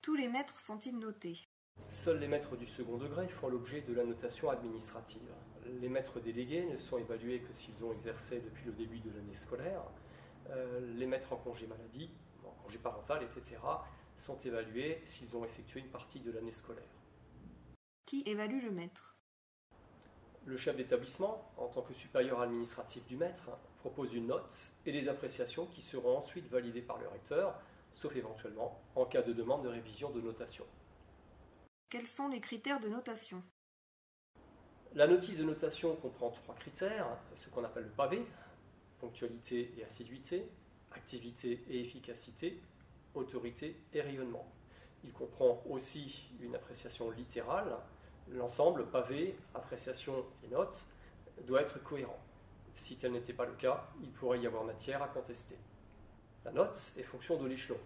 Tous les maîtres sont-ils notés? Seuls les maîtres du second degré font l'objet de la notation administrative. Les maîtres délégués ne sont évalués que s'ils ont exercé depuis le début de l'année scolaire. Les maîtres en congé maladie, en congé parental, etc., sont évalués s'ils ont effectué une partie de l'année scolaire. Qui évalue le maître? Le chef d'établissement, en tant que supérieur administratif du maître, propose une note et des appréciations qui seront ensuite validées par le recteur, sauf éventuellement en cas de demande de révision de notation. Quels sont les critères de notation? La notice de notation comprend 3 critères, ce qu'on appelle le pavé, ponctualité et assiduité, activité et efficacité, autorité et rayonnement. Il comprend aussi une appréciation littérale. L'ensemble, pavé, appréciation et note, doit être cohérent. Si tel n'était pas le cas, il pourrait y avoir matière à contester. La note est fonction de l'échelon.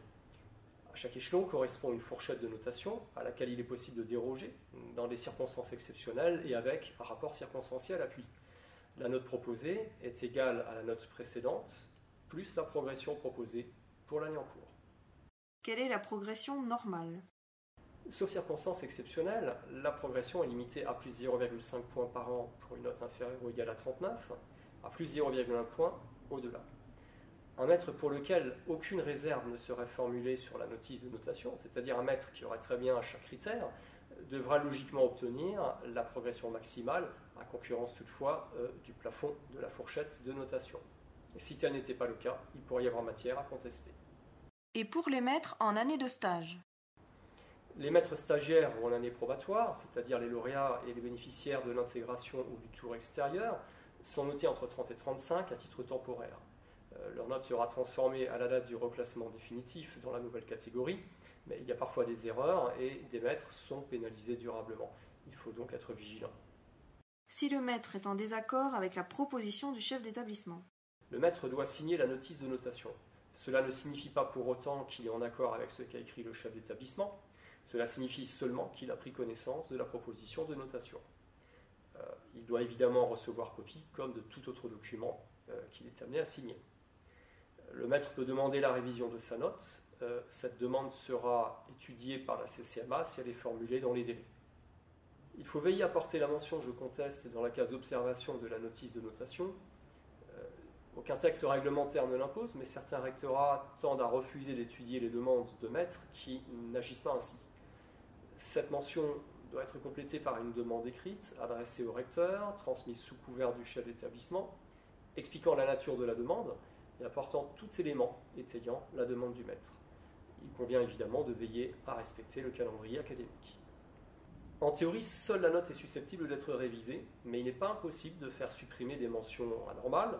À chaque échelon correspond une fourchette de notation à laquelle il est possible de déroger dans des circonstances exceptionnelles et avec un rapport circonstanciel appui. La note proposée est égale à la note précédente plus la progression proposée pour l'année en cours. Quelle est la progression normale? Sauf circonstances exceptionnelles, la progression est limitée à plus 0,5 points par an pour une note inférieure ou égale à 39, à plus 0,1 point au-delà. Un maître pour lequel aucune réserve ne serait formulée sur la notice de notation, c'est-à-dire un maître qui aurait très bien à chaque critère, devra logiquement obtenir la progression maximale, à concurrence toutefois du plafond de la fourchette de notation. Et si tel n'était pas le cas, il pourrait y avoir matière à contester. Et pour les maîtres en année de stage? Les maîtres stagiaires ou en année probatoire, c'est-à-dire les lauréats et les bénéficiaires de l'intégration ou du tour extérieur, sont notés entre 30 et 35 à titre temporaire. Leur note sera transformée à la date du reclassement définitif dans la nouvelle catégorie, mais il y a parfois des erreurs et des maîtres sont pénalisés durablement. Il faut donc être vigilant. Si le maître est en désaccord avec la proposition du chef d'établissement? Le maître doit signer la notice de notation. Cela ne signifie pas pour autant qu'il est en accord avec ce qu'a écrit le chef d'établissement. Cela signifie seulement qu'il a pris connaissance de la proposition de notation. Il doit évidemment recevoir copie, comme de tout autre document qu'il est amené à signer. Le maître peut demander la révision de sa note. Cette demande sera étudiée par la CCMA si elle est formulée dans les délais. Il faut veiller à porter la mention « Je conteste » dans la case d'observation de la notice de notation. Aucun texte réglementaire ne l'impose, mais certains rectorats tendent à refuser d'étudier les demandes de maîtres qui n'agissent pas ainsi. Cette mention doit être complétée par une demande écrite adressée au recteur, transmise sous couvert du chef d'établissement, expliquant la nature de la demande et apportant tout élément étayant la demande du maître. Il convient évidemment de veiller à respecter le calendrier académique. En théorie, seule la note est susceptible d'être révisée, mais il n'est pas impossible de faire supprimer des mentions anormales,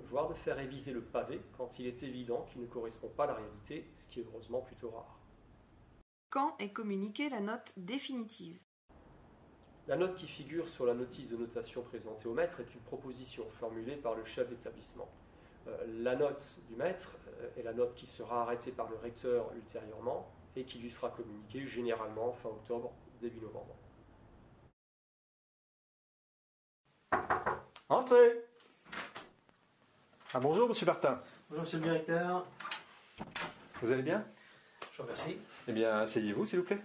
voire de faire réviser le pavé quand il est évident qu'il ne correspond pas à la réalité, ce qui est heureusement plutôt rare. Quand est communiquée la note définitive? La note qui figure sur la notice de notation présentée au maître est une proposition formulée par le chef d'établissement. La note du maître est la note qui sera arrêtée par le recteur ultérieurement et qui lui sera communiquée généralement fin octobre, début novembre. Entrez. Ah bonjour Monsieur Martin. Bonjour Monsieur le Directeur. Vous allez bien? Je vous remercie. Eh bien, asseyez-vous s'il vous plaît.